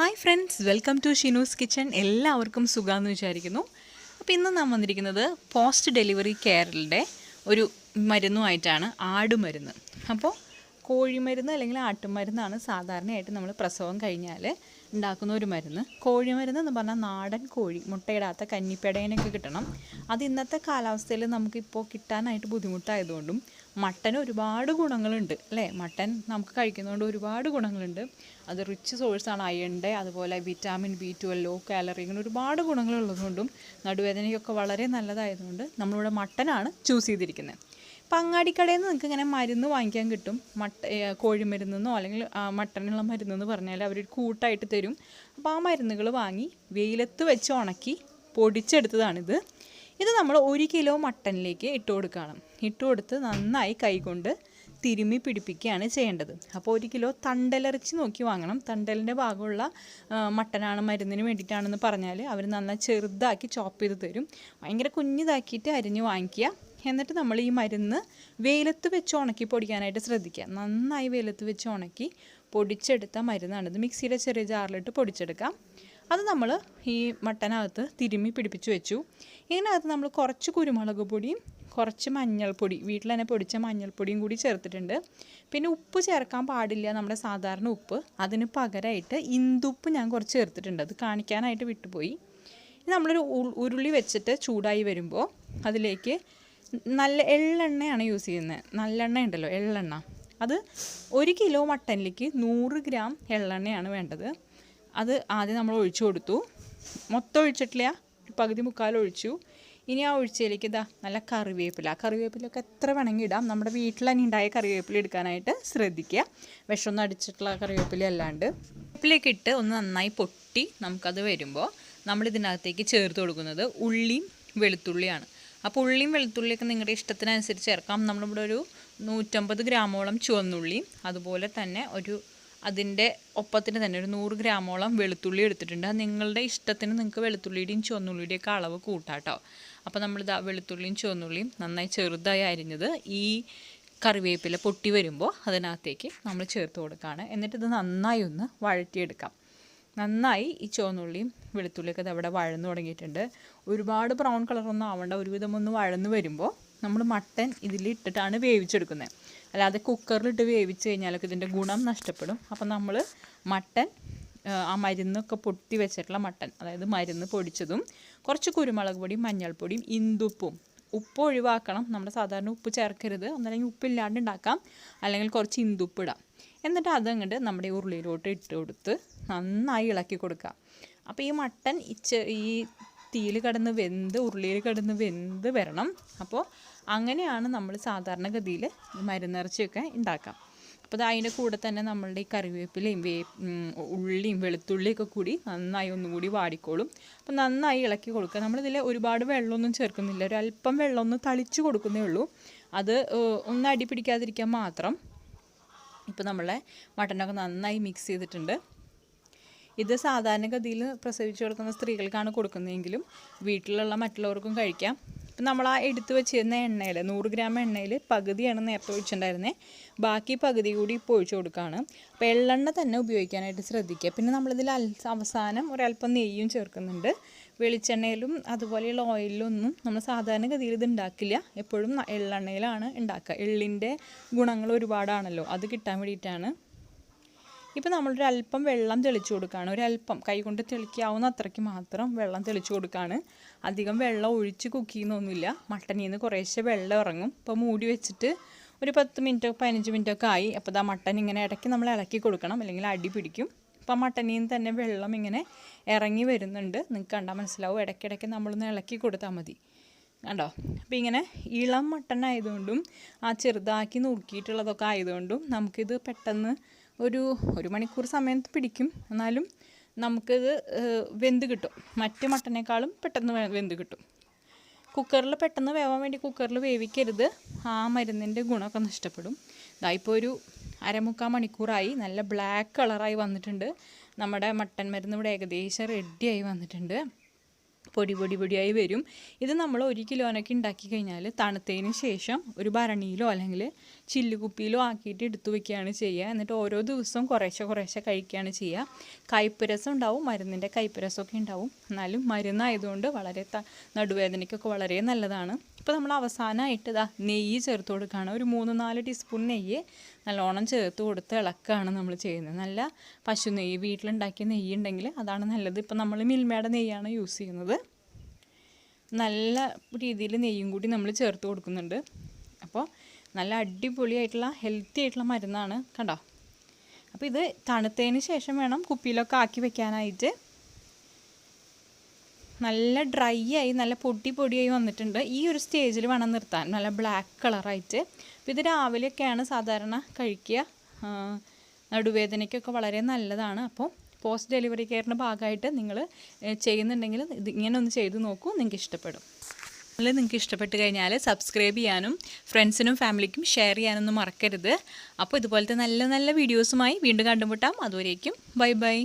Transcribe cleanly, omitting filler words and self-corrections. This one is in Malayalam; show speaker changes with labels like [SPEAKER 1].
[SPEAKER 1] Hi friends, welcome to Shinu's kitchen. എല്ലാവർക്കും സുഖമെന്ന് വിചാരിക്കുന്നു. അപ്പോൾ ഇന്ന് നാം വന്നിരിക്കുന്നത് പോസ്റ്റ് ഡെലിവറി കെയറിൻ്റെ ഒരു മരുന്നുമായിട്ടാണ്, ആടുമരുന്ന്. അപ്പോൾ കോഴിമരുന്ന് അല്ലെങ്കിൽ ആട്ടുമരുന്നാണ് സാധാരണയായിട്ട് നമ്മൾ പ്രസവം കഴിഞ്ഞാൽ ഉണ്ടാക്കുന്ന ഒരു മരുന്ന്. കോഴിമരുന്ന് എന്ന് പറഞ്ഞാൽ നാടൻ കോഴി, മുട്ടയിടാത്ത കന്നിപ്പേടേനൊക്കെ കിട്ടണം. അത് ഇന്നത്തെ കാലാവസ്ഥയിൽ നമുക്കിപ്പോൾ കിട്ടാനായിട്ട് ബുദ്ധിമുട്ടായതുകൊണ്ടും മട്ടന് ഒരുപാട് ഗുണങ്ങളുണ്ട് അല്ലേ. മട്ടൻ നമുക്ക് കഴിക്കുന്നതുകൊണ്ട് ഒരുപാട് ഗുണങ്ങളുണ്ട്. അത് റിച്ച് സോഴ്സാണ് അയണിൻ്റെ, അതുപോലെ വിറ്റാമിൻ B12, ലോ കാലറി, ഇങ്ങനെ ഒരുപാട് ഗുണങ്ങളുള്ളതുകൊണ്ടും നടുവേദനയൊക്കെ വളരെ നല്ലതായതുകൊണ്ട് നമ്മളിവിടെ മട്ടനാണ് ചൂസ് ചെയ്തിരിക്കുന്നത്. അപ്പം അങ്ങാടിക്കടയിൽ നിന്ന് നിങ്ങൾക്ക് ഇങ്ങനെ മരുന്ന് വാങ്ങിക്കാൻ കിട്ടും. കോഴിമരുന്നെന്നോ അല്ലെങ്കിൽ മട്ടനുള്ള മരുന്നെന്ന് പറഞ്ഞാൽ അവരൊരു കൂട്ടായിട്ട് തരും. അപ്പോൾ ആ മരുന്നുകൾ വാങ്ങി വെയിലത്ത് വെച്ച് ഉണക്കി പൊടിച്ചെടുത്തതാണിത്. ഇത് നമ്മൾ 1 കിലോ മട്ടനിലേക്ക് ഇട്ട് കൊടുക്കണം. ഇട്ട് കൊടുത്ത് നന്നായി കൈകൊണ്ട് തിരുമ്മി പിടിപ്പിക്കുകയാണ് ചെയ്യേണ്ടത്. അപ്പോൾ 1 കിലോ തണ്ടലിറച്ചി നോക്കി വാങ്ങണം. തണ്ടലിൻ്റെ ഭാഗമുള്ള മട്ടനാണ് മരുന്നിന് വേണ്ടിയിട്ടാണെന്ന് പറഞ്ഞാൽ അവർ നന്നായി ചെറുതാക്കി ചോപ്പ് ചെയ്ത് തരും. ഭയങ്കര കുഞ്ഞിതാക്കിയിട്ട് അരിഞ്ഞ് വാങ്ങിക്കുക. എന്നിട്ട് നമ്മൾ ഈ മരുന്ന് വെയിലത്ത് വെച്ച് ഉണക്കി പൊടിക്കാനായിട്ട് ശ്രദ്ധിക്കുക. നന്നായി വെയിലത്ത് വെച്ച് ഉണക്കി പൊടിച്ചെടുത്ത മരുന്നാണിത്. മിക്സിയുടെ ചെറിയ ജാറിലിട്ട് പൊടിച്ചെടുക്കാം. അത് നമ്മൾ ഈ മട്ടനകത്ത് തിരുമ്മി പിടിപ്പിച്ച് വെച്ചു. ഇതിനകത്ത് നമ്മൾ കുറച്ച് കുരുമുളക് പൊടിയും കുറച്ച് മഞ്ഞൾപ്പൊടി, വീട്ടിൽ തന്നെ പൊടിച്ച മഞ്ഞൾപ്പൊടിയും കൂടി ചേർത്തിട്ടുണ്ട്. പിന്നെ ഉപ്പ് ചേർക്കാൻ പാടില്ല, നമ്മുടെ സാധാരണ ഉപ്പ്. അതിന് പകരമായിട്ട് ഇന്ദുപ്പ് ഞാൻ കുറച്ച് ചേർത്തിട്ടുണ്ട്. അത് കാണിക്കാനായിട്ട് വിട്ടുപോയി. നമ്മളൊരു ഉരുളി വെച്ചിട്ട് ചൂടായി വരുമ്പോൾ അതിലേക്ക് നല്ല എള്ളെണ്ണയാണ് യൂസ് ചെയ്യുന്നത്. നല്ലെണ്ണ ഉണ്ടല്ലോ, എള്ളെണ്ണ. അത് 1 കിലോ മട്ടനിലേക്ക് 100 ഗ്രാം എള്ളെണ്ണയാണ് വേണ്ടത്. അത് ആദ്യം നമ്മൾ ഒഴിച്ചു കൊടുത്തു. മൊത്തം ഒഴിച്ചിട്ടില്ല, പകുതി മുക്കാൽ ഒഴിച്ചു. ഇനി ആ ഒഴിച്ചതിലേക്ക് നല്ല കറിവേപ്പിലൊക്കെ എത്ര വേണമെങ്കിൽ ഇടാം. നമ്മുടെ വീട്ടിൽ തന്നെ ഉണ്ടായ കറിവേപ്പില എടുക്കാനായിട്ട് ശ്രദ്ധിക്കുക. വിഷമൊന്നും അടിച്ചിട്ടുള്ള കറിവേപ്പില അല്ലാണ്ട്. വേപ്പിലേക്ക് ഇട്ട് ഒന്ന് നന്നായി പൊട്ടി നമുക്കത് വരുമ്പോൾ നമ്മളിതിനകത്തേക്ക് ചേർത്ത് കൊടുക്കുന്നത് ഉള്ളിയും വെളുത്തുള്ളിയാണ്. അപ്പോൾ ഉള്ളിയും വെളുത്തുള്ളിയൊക്കെ നിങ്ങളുടെ ഇഷ്ടത്തിനനുസരിച്ച് ചേർക്കാം. നമ്മളിവിടെ ഒരു 150 ഗ്രാമോളം ചുവന്നുള്ളിയും അതുപോലെ തന്നെ അതിൻ്റെ ഒപ്പത്തിന് തന്നെ ഒരു 100 ഗ്രാമോളം വെളുത്തുള്ളി എടുത്തിട്ടുണ്ട്. നിങ്ങളുടെ ഇഷ്ടത്തിന് നിങ്ങൾക്ക് വെളുത്തുള്ളിയുടെയും ചുവന്നുള്ളിയുടെയൊക്കെ അളവ് കൂട്ടാട്ടോ. അപ്പോൾ നമ്മളിതാ വെളുത്തുള്ളിയും ചുവന്നുള്ളിയും നന്നായി ചെറുതായി അരിഞ്ഞത് ഈ കറിവേപ്പില പൊട്ടി വരുമ്പോൾ അതിനകത്തേക്ക് നമ്മൾ ചേർത്ത് കൊടുക്കുകയാണ്. എന്നിട്ടിത് നന്നായി ഒന്ന് വഴറ്റിയെടുക്കാം. നന്നായി ഈ ചുവന്നുള്ളിയും വെളുത്തുള്ളിയൊക്കെ അവിടെ വഴന്നു തുടങ്ങിയിട്ടുണ്ട്. ഒരുപാട് ബ്രൗൺ കളറൊന്നും ആവേണ്ട, ഒരുവിധം ഒന്ന് വഴന്നു വരുമ്പോൾ നമ്മൾ മട്ടൻ ഇതിലിട്ടിട്ടാണ് വേവിച്ചെടുക്കുന്നത്. അല്ലാതെ കുക്കറിലിട്ട് വേവിച്ച് കഴിഞ്ഞാലൊക്കെ ഇതിൻ്റെ ഗുണം നഷ്ടപ്പെടും. അപ്പം നമ്മൾ മട്ടൻ, ആ മരുന്നൊക്കെ പൊട്ടി വെച്ചിട്ടുള്ള മട്ടൻ, അതായത് മരുന്ന് പൊടിച്ചതും കുറച്ച് കുരുമുളക് പൊടിയും മഞ്ഞൾപ്പൊടിയും ഇന്ദുപ്പും, ഉപ്പ് ഒഴിവാക്കണം, നമ്മുടെ സാധാരണ ഉപ്പ് ചേർക്കരുത്. ഒന്നല്ലെങ്കിൽ ഉപ്പില്ലാണ്ട് ഉണ്ടാക്കാം, അല്ലെങ്കിൽ കുറച്ച് ഇന്ദുപ്പ് ഇടാം. എന്നിട്ട് അതങ്ങോട്ട് നമ്മുടെ ഉരുളിയിലോട്ട് ഇട്ട് കൊടുത്ത് നന്നായി ഇളക്കി കൊടുക്കുക. അപ്പോൾ ഈ മട്ടൻ ഈ തീയിൽ കിടന്ന് വെന്ത് ഉരുളിയിൽ കിടന്ന് വെന്ത് വരണം. അപ്പോൾ അങ്ങനെയാണ് നമ്മൾ സാധാരണഗതിയിൽ ഈ മരുന്നിറച്ചിയൊക്കെ ഉണ്ടാക്കാം. അപ്പോൾ അതിൻ്റെ കൂടെ തന്നെ നമ്മളുടെ ഈ കറിവേപ്പിലയും ഉള്ളിയും വെളുത്തുള്ളിയൊക്കെ കൂടി നന്നായി ഒന്നുകൂടി വാടിക്കോളും. അപ്പോൾ നന്നായി ഇളക്കി കൊടുക്കുക. നമ്മളിതിൽ ഒരുപാട് വെള്ളമൊന്നും ചേർക്കുന്നില്ല, ഒരല്പം വെള്ളം ഒന്ന് തളിച്ച് കൊടുക്കുന്നേ ഉള്ളൂ. അത് ഒന്ന് അടി പിടിക്കാതിരിക്കാൻ മാത്രം. ഇപ്പോൾ നമ്മളെ മട്ടനൊക്കെ നന്നായി മിക്സ് ചെയ്തിട്ടുണ്ട്. ഇത് സാധാരണഗതിയിൽ പ്രസവിച്ച് കൊടുക്കുന്ന സ്ത്രീകൾക്കാണ് കൊടുക്കുന്നതെങ്കിലും വീട്ടിലുള്ള മറ്റുള്ളവർക്കും കഴിക്കാം. ഇപ്പം നമ്മൾ ആ എടുത്ത് വെച്ചിരുന്ന എണ്ണയിൽ 100 ഗ്രാം എണ്ണയിൽ പകുതിയാണ് നേരത്തെ ഒഴിച്ചിട്ടുണ്ടായിരുന്നത്. ബാക്കി പകുതി കൂടി ഇപ്പോൾ ഒഴിച്ചു കൊടുക്കുകയാണ്. അപ്പോൾ എള്ളെണ്ണ തന്നെ ഉപയോഗിക്കാനായിട്ട് ശ്രദ്ധിക്കുക. പിന്നെ നമ്മളിതിൽ അവസാനം ഒരല്പം നെയ്യും ചേർക്കുന്നുണ്ട്. വെളിച്ചെണ്ണയിലും അതുപോലെയുള്ള ഓയിലൊന്നും നമ്മൾ സാധാരണഗതിയിൽ ഇത് ഉണ്ടാക്കില്ല. എപ്പോഴും എള്ളെണ്ണയിലാണ് ഉണ്ടാക്കുക. എള്ളിൻ്റെ ഗുണങ്ങൾ ഒരുപാടാണല്ലോ, അത് കിട്ടാൻ വേണ്ടിയിട്ടാണ്. ഇപ്പോൾ നമ്മളൊരല്പം വെള്ളം തെളിച്ച് കൊടുക്കുകയാണ്. ഒരല്പം കൈകൊണ്ട് തെളിക്കാവുന്ന അത്രയ്ക്ക് മാത്രം വെള്ളം തെളിച്ച് കൊടുക്കുകയാണ്. അധികം വെള്ളം ഒഴിച്ച് കുക്ക് ചെയ്യുന്നൊന്നുമില്ല. മട്ടനിൽ നിന്ന് കുറേശ്ശെ വെള്ളം ഇറങ്ങും. ഇപ്പോൾ മൂടി വെച്ചിട്ട് ഒരു 10 മിനിറ്റോ 15 മിനിറ്റൊക്കെ ആയി. അപ്പോൾ മട്ടൻ ഇങ്ങനെ ഇടയ്ക്ക് നമ്മൾ ഇളക്കി കൊടുക്കണം, അല്ലെങ്കിൽ അടി പിടിക്കും. അപ്പോൾ മട്ടനിൽ നിന്ന് തന്നെ വെള്ളം ഇങ്ങനെ ഇറങ്ങി വരുന്നുണ്ട്. നിങ്ങൾക്ക് കണ്ടാൽ മനസ്സിലാവും. ഇടയ്ക്കിടയ്ക്ക് നമ്മളൊന്ന് ഇളക്കി കൊടുത്താൽ മതി. കണ്ടോ? അപ്പോൾ ഇങ്ങനെ ഇളം മട്ടൻ ആയതുകൊണ്ടും ആ ചെറുതാക്കി നുറുക്കിയിട്ടുള്ളതൊക്കെ ആയതുകൊണ്ടും നമുക്കിത് പെട്ടെന്ന് ഒരു മണിക്കൂർ സമയം പിടിക്കും. എന്നാലും നമുക്കിത് വെന്ത് കിട്ടും. മറ്റ് മട്ടനേക്കാളും പെട്ടെന്ന് വെന്ത് കിട്ടും. കുക്കറിൽ പെട്ടെന്ന് വേവാൻ വേണ്ടി കുക്കറിൽ വേവിക്കരുത്, ആ മരുന്നിൻ്റെ ഗുണമൊക്കെ നഷ്ടപ്പെടും. ഇപ്പോൾ ഒരു 1/4 മണിക്കൂറായി. നല്ല ബ്ലാക്ക് കളറായി വന്നിട്ടുണ്ട്. നമ്മുടെ മട്ടൻ മരുന്ന് ഇവിടെ ഏകദേശം റെഡിയായി വന്നിട്ടുണ്ട്. പൊടിയായി വരും. ഇത് നമ്മൾ 1 കിലോനൊക്കെ ഉണ്ടാക്കി കഴിഞ്ഞാൽ തണുത്തതിന് ശേഷം ഒരു ഭരണിയിലോ അല്ലെങ്കിൽ ചില്ലുകുപ്പിയിലോ ആക്കിയിട്ട് എടുത്തു വയ്ക്കുകയാണ് ചെയ്യുക. എന്നിട്ട് ഓരോ ദിവസവും കുറേശ്ശെ കഴിക്കുകയാണ് ചെയ്യുക. കയ്പ്പ് രസം ഉണ്ടാവും, മരുന്നിൻ്റെ കയ്പ്പ് രസമൊക്കെ ഉണ്ടാവും. എന്നാലും മരുന്നായതുകൊണ്ട് വളരെ നടുവേദനയ്ക്കൊക്കെ വളരെ നല്ലതാണ്. ഇപ്പോൾ നമ്മൾ അവസാനമായിട്ട് നെയ്യ് ചേർത്ത് കൊടുക്കുകയാണ്. ഒരു 3-4 ടീസ്പൂൺ നെയ്യ് നല്ലോണം ചേർത്ത് കൊടുത്ത് ഇളക്കുകയാണ് നമ്മൾ ചെയ്യുന്നത്. നല്ല പശു നെയ്യ്, വീട്ടിലുണ്ടാക്കിയ നെയ്യ് ഉണ്ടെങ്കിൽ അതാണ് നല്ലത്. ഇപ്പോൾ നമ്മൾ മിൽമയുടെ നെയ്യാണ് യൂസ് ചെയ്യുന്നത്. നല്ല രീതിയിൽ നെയ്യും കൂടി നമ്മൾ ചേർത്ത് കൊടുക്കുന്നുണ്ട്. അപ്പോൾ നല്ല അടിപൊളിയായിട്ടുള്ള ഹെൽത്തി ആയിട്ടുള്ള മരുന്നാണ്, കണ്ടോ. അപ്പോൾ ഇത് തണുത്തതിന് ശേഷം വേണം കുപ്പിയിലൊക്കെ ആക്കി വെക്കാനായിട്ട്. നല്ല ഡ്രൈ ആയി നല്ല പൊടിയായി വന്നിട്ടുണ്ട്. ഈ ഒരു സ്റ്റേജിൽ വേണം നിർത്താൻ, നല്ല ബ്ലാക്ക് കളറായിട്ട്. അപ്പോൾ ഇത് രാവിലെയൊക്കെയാണ് സാധാരണ കഴിക്കുക. നടുവേദനയ്ക്കൊക്കെ വളരെ നല്ലതാണ്. അപ്പോൾ പോസ്റ്റ് ഡെലിവറി കെയറിൻ്റെ ഭാഗമായിട്ട് നിങ്ങൾ ചെയ്യുന്നുണ്ടെങ്കിൽ ഇത് ഇങ്ങനെ ഒന്ന് ചെയ്ത് നോക്കൂ, നിങ്ങൾക്ക് ഇഷ്ടപ്പെടും. നിങ്ങൾക്ക് ഇഷ്ടപ്പെട്ട് കഴിഞ്ഞാൽ സബ്സ്ക്രൈബ് ചെയ്യാനും ഫ്രണ്ട്സിനും ഫാമിലിക്കും ഷെയർ ചെയ്യാനൊന്നും മറക്കരുത്. അപ്പോൾ ഇതുപോലത്തെ നല്ല വീഡിയോസുമായി വീണ്ടും കണ്ടുമുട്ടാം. അതുവരേക്കും ബൈ.